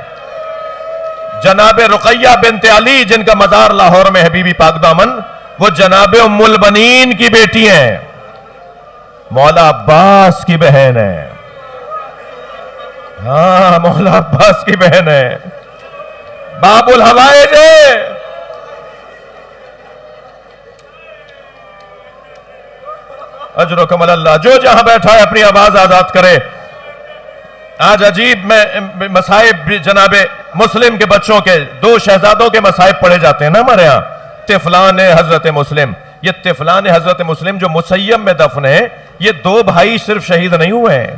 Speaker 1: جناب رقیہ بنت علی جن کا مزار لاہور میں ہے، بی بی پاک دامن، وہ جناب ام البنین کی بیٹی ہیں، مولا عباس کی بہن ہے۔ ہاں، مولا عباس کی بہن ہے، باب الحوائج ہے۔ اجرکم اللہ، جو جہاں بیٹھا ہے اپنی آواز آزاد کرے۔ آج عجیب میں مصائب جناب مسلم کے بچوں کے 2 شہزادوں کے مصائب پڑھے جاتے ہیں نا ہمارے ہاں، طفلان حضرت مسلم۔ یہ طفلان حضرت مسلم جو مسیم میں دفن ہے، یہ 2 بھائی صرف شہید نہیں ہوئے ہیں،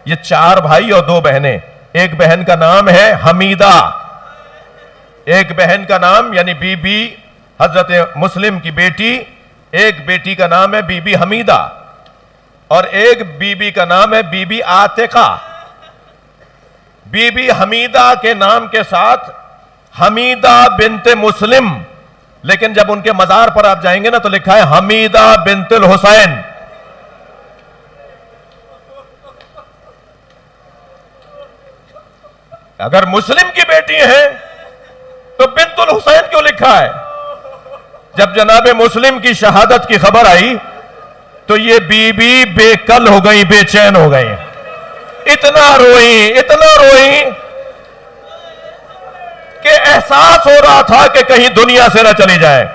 Speaker 1: یہ 4 بھائی اور 2 بہنیں۔ ایک بہن کا نام ہے حمیدہ، ایک بہن کا نام یعنی بی بی حضرت مسلم کی بیٹی، ایک بیٹی کا نام ہے بی بی حمیدہ، اور ایک بی بی کا نام ہے be be Atiqa. Be be حمیدہ کے نام کے ساتھ حمیدہ بنت مسلم، لیکن جب ان کے مزار پر آپ جائیں گے نا تو لکھا ہے حمیدہ بنت الحسین۔ اگر مسلم کی بیٹی ہیں تو بنت الحسین کیوں لکھا ہے؟ جب جناب مسلم کی شہادت کی خبر آئی تو یہ بی بی بے کل ہو گئی، بے چین ہو گئی، اتنا روئی کہ احساس ہو رہا تھا کہ کہیں دنیا سے نہ چلی جائے۔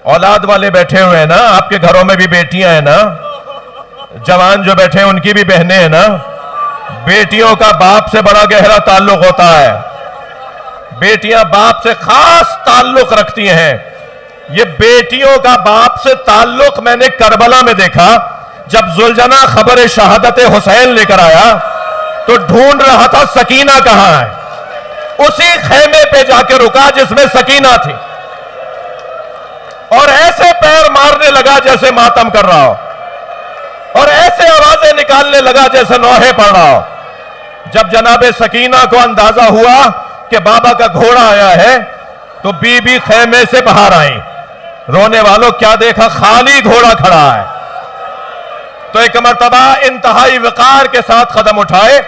Speaker 1: اولاد والے بیٹھے ہوئے ہیں نا، آپ کے گھروں میں بھی بیٹیاں ہیں نا، جوان جو بیٹھے ہیں ان کی بھی بہنیں ہیں نا۔ بیٹیوں کا باپ سے بڑا گہرا تعلق ہوتا ہے، بیٹیاں باپ سے خاص تعلق رکھتی ہیں۔ یہ بیٹیوں کا باپ سے تعلق میں نے کربلا میں دیکھا، جب ذوالجناح خبر شہادت حسین لے کر آیا تو ڈھونڈ رہا تھا سکینہ کہاں ہے. اسی خیمے پہ جا کے رکا جس میں سکینہ تھی, اور ایسے پیر مارنے لگا جیسے ماتم کر رہا ہو, اور ایسے آوازیں نکالنے لگا جیسے نوحے پڑھ رہا ہو. جب جناب سکینہ کو اندازہ ہوا کہ بابا کا گھوڑا آیا ہے تو بی بی خیمے سے باہر آئیں. رونے والوں کیا دیکھا, خالی گھوڑا کھڑا ہے. تو ایک مرتبہ انتہائی وقار کے ساتھ قدم اٹھائے,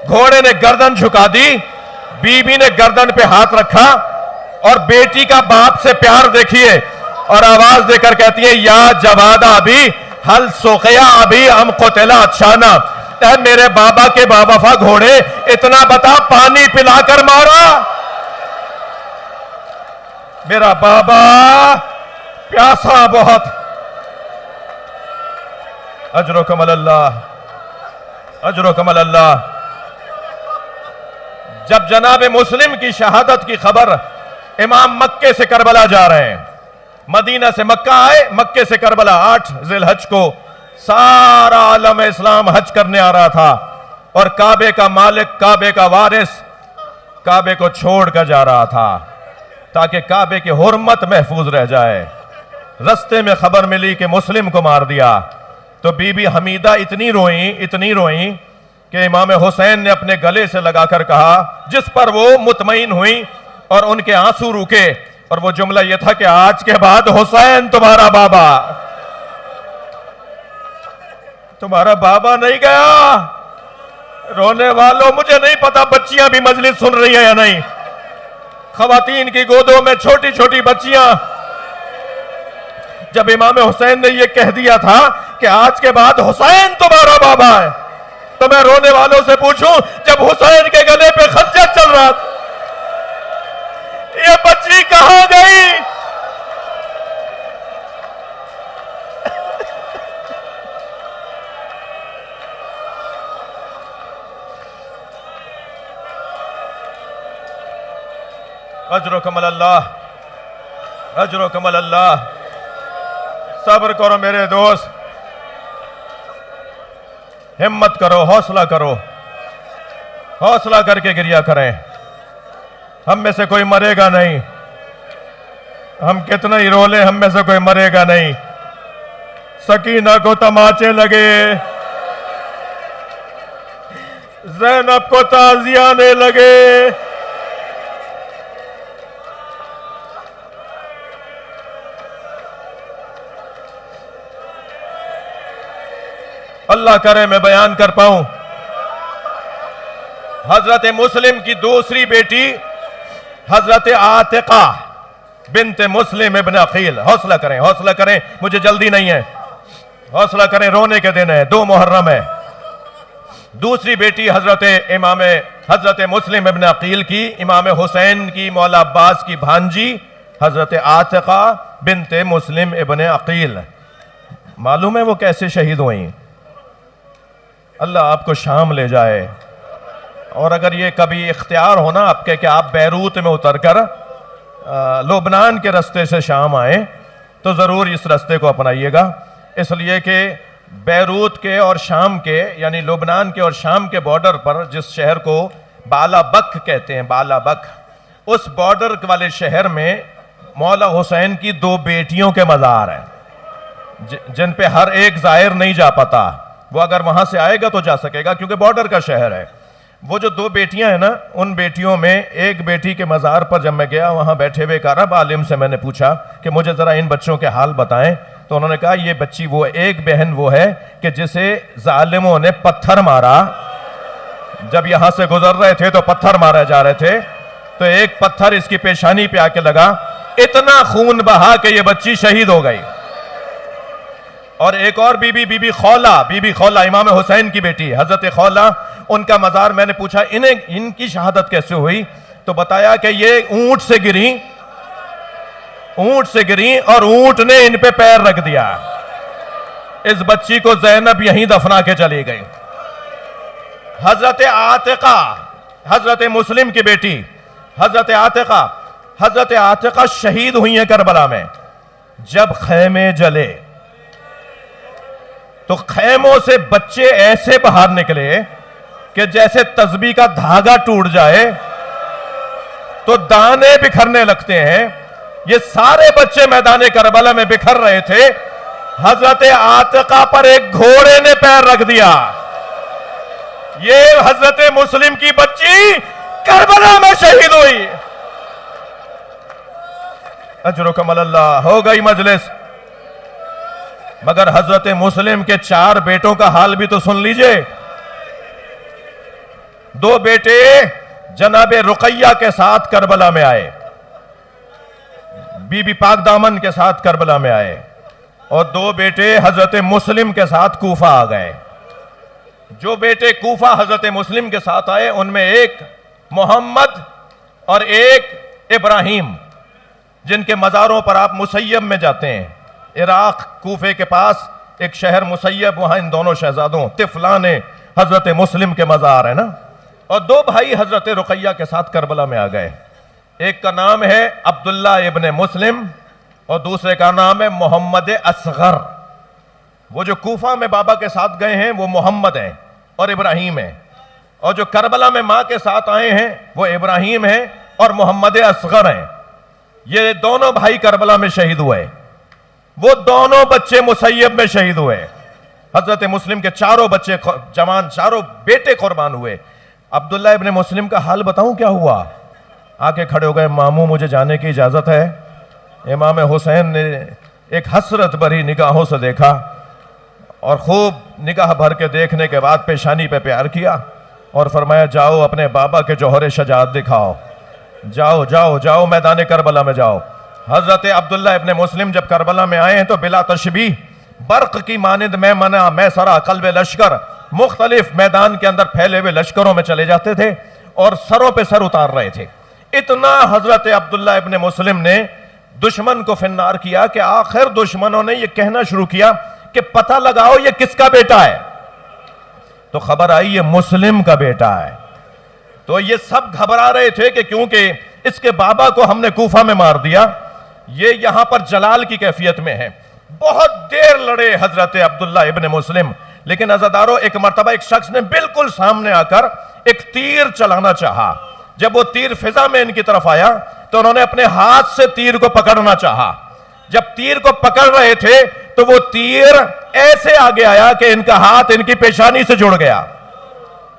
Speaker 1: گھوڑے نے گردن جھکا دی, بی بی نے گردن پہ ہاتھ رکھا, اور بیٹی کا باپ سے پیار دیکھیے, اور آواز دے کر کہتی ہے یا جوادہ ابھی حل سوقیا ابھی ہم قتلا اچھانا. اے میرے بابا کے باوفا گھوڑے, اتنا بتا پانی پلا کر مارا. میرا بابا پیاسا بہت. اجرکم اللہ, اجرکم اللہ. جب جناب مسلم کی شہادت کی خبر, امام مکے سے کربلا جا رہے ہیں, مدینہ سے مکہ آئے, مکے سے کربلا, 8 ذی الحج کو سارا عالم اسلام حج کرنے آ رہا تھا, اور کعبے کا مالک, کعبے کا وارث کعبے کو چھوڑ کر جا رہا تھا تاکہ کعبے کی حرمت محفوظ رہ جائے. رستے میں خبر ملی کہ مسلم کو مار دیا, تو بی بی حمیدہ اتنی روئیں کہ امام حسین نے اپنے گلے سے لگا کر کہا, جس پر وہ مطمئن ہوئی اور ان کے آنسو رکے, اور وہ جملہ یہ تھا کہ آج کے بعد حسین تمہارا بابا نہیں گیا. رونے والوں, مجھے نہیں پتا بچیاں بھی مجلس سن رہی ہیں یا نہیں. خواتین کی گودوں میں چھوٹی چھوٹی بچیاں. جب امام حسین نے یہ کہہ دیا تھا کہ آج کے بعد حسین تمہارا بابا ہے, تو میں رونے والوں سے پوچھوں, جب حسین کے گلے پہ خنجر چل رہا تھا, یہ بچی کہاں گئی؟ اجرکم اللہ, اجرکم اللہ. صبر کرو میرے دوست, ہمت کرو, حوصلہ کرو, حوصلہ کر کے گریہ کریں. ہم میں سے کوئی مرے گا نہیں, ہم کتنا ہی رو لیں, ہم میں سے کوئی مرے گا نہیں. سکینہ کو تماچے لگے, زینب کو تعزیانے لگے. اللہ کرے میں بیان کر پاؤں. حضرت مسلم کی دوسری بیٹی حضرت عاتقہ بنت مسلم ابن عقیل. حوصلہ کریں, حوصلہ کریں, مجھے جلدی نہیں ہے, حوصلہ کریں, رونے کے دن ہے, 2 محرم ہے. دوسری بیٹی حضرت مسلم ابن عقیل کی, امام حسین کی مولا عباس کی بھانجی حضرت عاتقہ بنت مسلم ابن عقیل. معلوم ہے وہ کیسے شہید ہوئیں؟ اللہ آپ کو شام لے جائے, اور اگر یہ کبھی اختیار ہونا آپ کے کہ آپ بیروت میں اتر کر لبنان کے رستے سے شام آئیں, تو ضرور اس رستے کو اپنائیے گا. اس لیے کہ بیروت کے اور شام کے, یعنی لبنان کے اور شام کے بارڈر پر جس شہر کو بالا بک کہتے ہیں, بالا بک, اس بارڈر والے شہر میں مولا حسین کی 2 بیٹیوں کے مزار ہیں, جن پہ ہر ایک زائر نہیں جا پاتا. وہ اگر وہاں سے آئے گا تو جا سکے گا, کیونکہ بارڈر کا شہر ہے. وہ جو 2 بیٹیاں ہیں نا, ان بیٹیوں میں ایک بیٹی کے مزار پر جب میں گیا, وہاں بیٹھے ہوئے ایک عرب عالم سے میں نے پوچھا کہ مجھے ذرا ان بچوں کے حال بتائیں. تو انہوں نے کہا یہ بچی, وہ ایک بہن وہ ہے کہ جسے ظالموں نے پتھر مارا, جب یہاں سے گزر رہے تھے تو پتھر مارے جا رہے تھے, تو ایک پتھر اس کی پیشانی پہ آ کے لگا, اتنا خون بہا کہ یہ بچی شہید ہو گئی. اور ایک اور بی بی خولہ امام حسین کی بیٹی حضرت خولہ, ان کا مزار میں نے پوچھا ان کی شہادت کیسے ہوئی, تو بتایا کہ یہ اونٹ سے گریں اور اونٹ نے ان پہ پیر رکھ دیا. اس بچی کو زینب یہیں دفنا کے چلی گئی. حضرت عاتقہ, حضرت مسلم کی بیٹی حضرت عاتقہ شہید ہوئی ہیں کربلا میں. جب خیمے جلے تو خیموں سے بچے ایسے باہر نکلے کہ جیسے تسبیح کا دھاگا ٹوٹ جائے تو دانے بکھرنے لگتے ہیں. یہ سارے بچے میدان کربلا میں بکھر رہے تھے. حضرت عاتقہ پر ایک گھوڑے نے پیر رکھ دیا. یہ حضرت مسلم کی بچی کربلا میں شہید ہوئی. اجرکم اللہ. ہو گئی مجلس. مگر حضرت مسلم کے 4 بیٹوں کا حال بھی تو سن لیجئے. 2 بیٹے جناب رقیہ کے ساتھ کربلا میں آئے, بی بی پاک دامن کے ساتھ کربلا میں آئے, اور 2 بیٹے حضرت مسلم کے ساتھ کوفہ آ گئے. جو بیٹے کوفہ حضرت مسلم کے ساتھ آئے ان میں ایک محمد اور ایک ابراہیم, جن کے مزاروں پر آپ مسیب میں جاتے ہیں. عراق کوفے کے پاس ایک شہر مسیب, وہاں ان دونوں شہزادوں طفلان حضرت مسلم کے مزار ہیں نا. اور 2 بھائی حضرت رقیہ کے ساتھ کربلا میں آ گئے. ایک کا نام ہے عبداللہ ابن مسلم اور دوسرے کا نام ہے محمد اصغر. وہ جو کوفہ میں بابا کے ساتھ گئے ہیں وہ محمد ہیں اور ابراہیم ہیں, اور جو کربلا میں ماں کے ساتھ آئے ہیں وہ ابراہیم ہیں اور محمد اصغر ہیں. یہ دونوں بھائی کربلا میں شہید ہوئے. وہ دونوں بچے مسیب میں شہید ہوئے. حضرت مسلم کے 4 بچے جوان, 4 بیٹے قربان ہوئے. عبداللہ ابن مسلم کا حال بتاؤں کیا ہوا. آ کے کھڑے ہو گئے, ماموں مجھے جانے کی اجازت ہے. امام حسین نے ایک حسرت بھری نگاہوں سے دیکھا اور خوب نگاہ بھر کے دیکھنے کے بعد پیشانی پہ پیار کیا اور فرمایا جاؤ اپنے بابا کے جوہر شجاعت دکھاؤ, جاؤ جاؤ جاؤ میدان کربلا میں جاؤ. حضرت عبداللہ ابن مسلم جب کربلا میں آئے ہیں تو بلا تشبیہ برق کی مانند میں منع میں سرا قلب لشکر مختلف میدان کے اندر پھیلے ہوئے لشکروں میں چلے جاتے تھے اور سروں پہ سر اتار رہے تھے. اتنا حضرت عبداللہ ابن مسلم نے دشمن کو فنار کیا کہ آخر دشمنوں نے یہ کہنا شروع کیا کہ پتہ لگاؤ یہ کس کا بیٹا ہے. تو خبر آئی یہ مسلم کا بیٹا ہے. تو یہ سب گھبرا رہے تھے کہ کیونکہ اس کے بابا کو ہم نے کوفہ میں مار دیا, یہ یہاں پر جلال کی کیفیت میں ہے. بہت دیر لڑے حضرت عبداللہ ابن مسلم, لیکن عزادارو ایک مرتبہ ایک شخص نے بالکل سامنے آ کر ایک تیر چلانا چاہا. جب وہ تیر فضا میں ان کی طرف آیا تو انہوں نے اپنے ہاتھ سے تیر کو پکڑنا چاہا. جب تیر کو پکڑ رہے تھے تو وہ تیر ایسے آگے آیا کہ ان کا ہاتھ ان کی پیشانی سے جڑ گیا.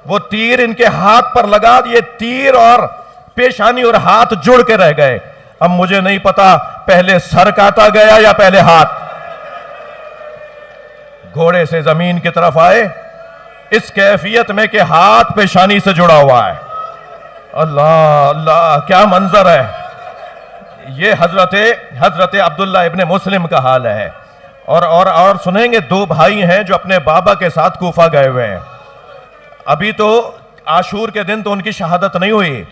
Speaker 1: وہ تیر ان کے ہاتھ پر لگا, یہ تیر اور پیشانی اور ہاتھ جڑ کے رہ گئے. اب مجھے نہیں پتا پہلے سر کاٹا گیا یا پہلے ہاتھ. گھوڑے سے زمین کی طرف آئے اس کیفیت میں کہ ہاتھ پیشانی سے جڑا ہوا ہے. اللہ اللہ کیا منظر ہے. یہ حضرت عبداللہ ابن مسلم کا حال ہے. اور سنیں گے 2 بھائی ہیں جو اپنے بابا کے ساتھ کوفہ گئے ہوئے ہیں. ابھی تو عاشور کے دن تو ان کی شہادت نہیں ہوئی.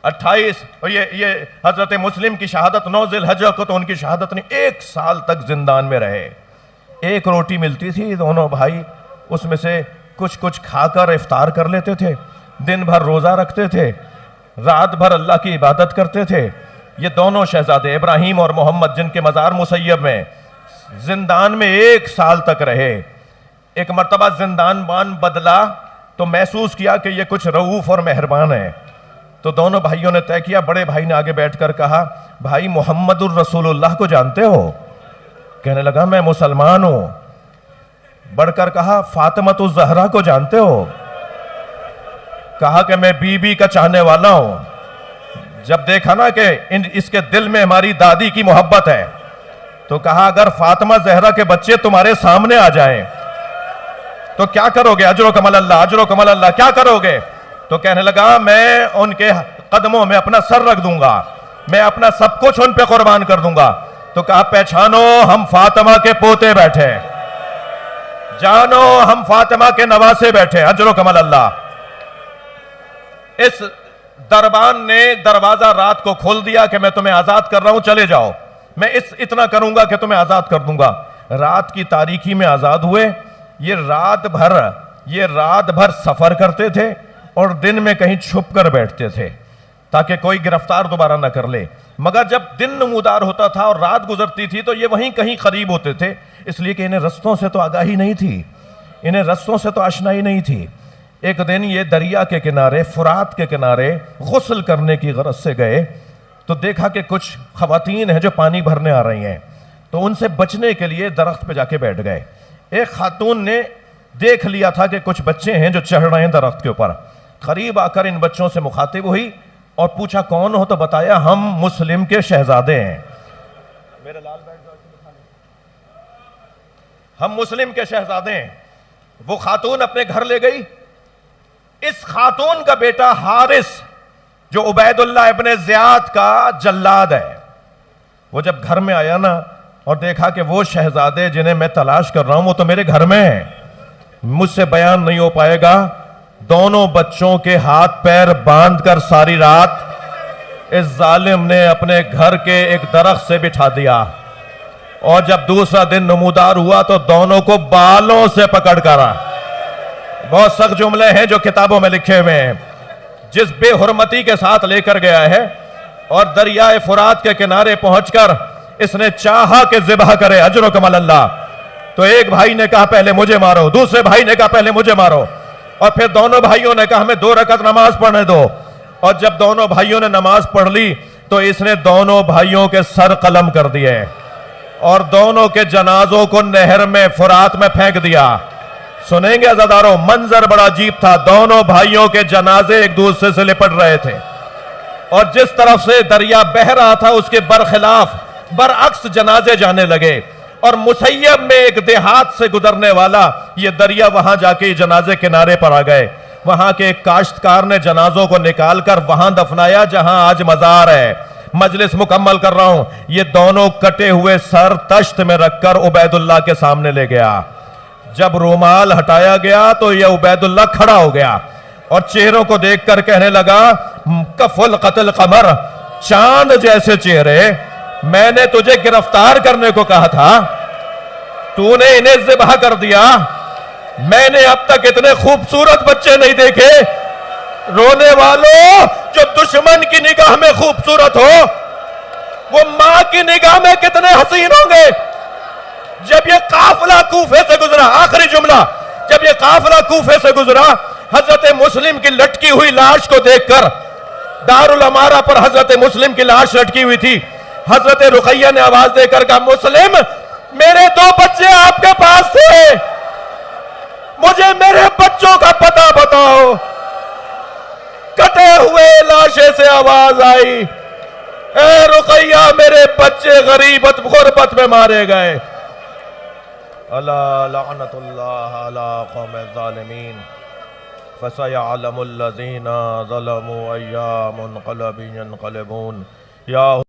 Speaker 1: 28 یہ حضرت مسلم کی شہادت 9 ذی الحجہ کو تو ان کی شہادت نہیں. 1 سال تک زندان میں رہے. 1 روٹی ملتی تھی, دونوں بھائی اس میں سے کچھ کھا کر افطار کر لیتے تھے. دن بھر روزہ رکھتے تھے, رات بھر اللہ کی عبادت کرتے تھے. یہ دونوں شہزادے ابراہیم اور محمد جن کے مزار مسیب میں زندان میں 1 سال تک رہے. ایک مرتبہ زندان بان بدلا تو محسوس کیا کہ یہ کچھ رؤوف اور مہربان ہے. تو دونوں بھائیوں نے طے کیا. بڑے بھائی نے آگے بیٹھ کر کہا بھائی محمد الرسول اللہ کو جانتے ہو؟ کہنے لگا میں مسلمان ہوں. بڑھ کر کہا فاطمۃ الزہرا کو جانتے ہو؟ کہا کہ میں بی بی کا چاہنے والا ہوں. جب دیکھا نا کہ اس کے دل میں ہماری دادی کی محبت ہے تو کہا اگر فاطمہ زہرا کے بچے تمہارے سامنے آ جائیں تو کیا کرو گے؟ اجر و کمال اللہ, اجر و کمال اللہ, کیا کرو گے؟ تو کہنے لگا میں ان کے قدموں میں اپنا سر رکھ دوں گا, میں اپنا سب کچھ ان پہ قربان کر دوں گا. تو کہا پہچانو ہم فاطمہ کے پوتے بیٹھے, جانو ہم فاطمہ کے نواسے بیٹھے. اجر و کمال اللہ. اس دربان نے دروازہ رات کو کھول دیا کہ میں تمہیں آزاد کر رہا ہوں, چلے جاؤ, میں اتنا کروں گا کہ تمہیں آزاد کر دوں گا. رات کی تاریکی میں آزاد ہوئے. یہ رات بھر سفر کرتے تھے اور دن میں کہیں چھپ کر بیٹھتے تھے تاکہ کوئی گرفتار دوبارہ نہ کر لے. مگر جب دن نمودار ہوتا تھا اور رات گزرتی تھی تو یہ وہیں کہیں قریب ہوتے تھے, اس لیے کہ انہیں رستوں سے تو آگاہی نہیں تھی, انہیں رستوں سے تو آشنائی نہیں تھی. ایک دن یہ دریا کے کنارے، فرات کے کنارے غسل کرنے کی غرض سے گئے تو دیکھا کہ کچھ خواتین ہیں جو پانی بھرنے آ رہی ہیں، تو ان سے بچنے کے لیے درخت پہ جا کے بیٹھ گئے۔ ایک خاتون نے دیکھ لیا تھا کہ کچھ بچے ہیں جو چڑھ رہے ہیں درخت کے اوپر، قریب آ کر ان بچوں سے مخاطب ہوئی اور پوچھا کون ہو، تو بتایا ہم مسلم کے شہزادے ہیں۔ میرے لال بیٹھ جاؤ، ہم مسلم کے شہزادے ہیں۔ وہ خاتون اپنے گھر لے گئی۔ اس خاتون کا بیٹا حارث جو عبید اللہ ابن زیاد کا جلاد ہے، وہ جب گھر میں آیا نا اور دیکھا کہ وہ شہزادے جنہیں میں تلاش کر رہا ہوں وہ تو میرے گھر میں ہیں، مجھ سے بیان نہیں ہو پائے گا، دونوں بچوں کے ہاتھ پیر باندھ کر ساری رات اس ظالم نے اپنے گھر کے ایک درخت سے بٹھا دیا، اور جب دوسرا دن نمودار ہوا تو دونوں کو بالوں سے پکڑ کر، بہت سخت جملے ہیں جو کتابوں میں لکھے ہوئے ہیں، جس بے حرمتی کے ساتھ لے کر گیا ہے، اور دریائے فرات کے کنارے پہنچ کر اس نے چاہا کہ ذبح کرے، اجرکم اللہ، تو ایک بھائی نے کہا پہلے مجھے مارو، دوسرے بھائی نے کہا پہلے مجھے مارو، اور پھر دونوں بھائیوں نے کہا ہمیں 2 رکعت نماز پڑھنے دو، اور جب دونوں بھائیوں نے نماز پڑھ لی تو اس نے دونوں بھائیوں کے سر قلم کر دیے اور دونوں کے جنازوں کو نہر میں فرات میں پھینک دیا۔ سنیں گے عزاداروں، منظر بڑا عجیب تھا، دونوں بھائیوں کے جنازے ایک دوسرے سے لپٹ رہے تھے، اور جس طرف سے دریا بہہ رہا تھا اس کے برعکس جنازے جانے لگے، اور مسیب میں ایک دیہات سے گزرنے والا یہ دریا وہاں جا کے جنازے کنارے پر آ گئے، وہاں کے ایک کاشتکار نے جنازوں کو نکال کر وہاں دفنایا جہاں آج مزار ہے۔ مجلس مکمل کر رہا ہوں، یہ دونوں کٹے ہوئے سر تشت میں رکھ کر عبید اللہ کے سامنے لے گیا۔ جب رومال ہٹایا گیا تو یہ عبید اللہ کھڑا ہو گیا اور چہروں کو دیکھ کر کہنے لگا کف القتل قمر، چاند جیسے چہرے، میں نے تجھے گرفتار کرنے کو کہا تھا، تو نے انہیں ذبح کر دیا، میں نے اب تک اتنے خوبصورت بچے نہیں دیکھے، رونے والوں جو دشمن کی نگاہ میں خوبصورت ہو وہ ماں کی نگاہ میں کتنے حسین ہوں گے۔ جب یہ قافلہ کوفے سے گزرا، آخری جملہ، جب یہ قافلہ کوفے سے گزرا، حضرت مسلم کی لٹکی ہوئی لاش کو دیکھ کر، دارالامارہ پر حضرت مسلم کی لاش لٹکی ہوئی تھی، حضرت رقیہ نے آواز دے کر کہا مسلم میرے 2 بچے آپ کے پاس تھے، مجھے میرے بچوں کا پتہ بتاؤ۔ کٹے ہوئے لاشے سے آواز آئی اے رقیہ میرے بچے غربت میں مارے گئے۔ الا لعنت اللہ علی قوم الظالمین فسيعلم الذين ظلموا أيام منقلب ينقلبون۔ یا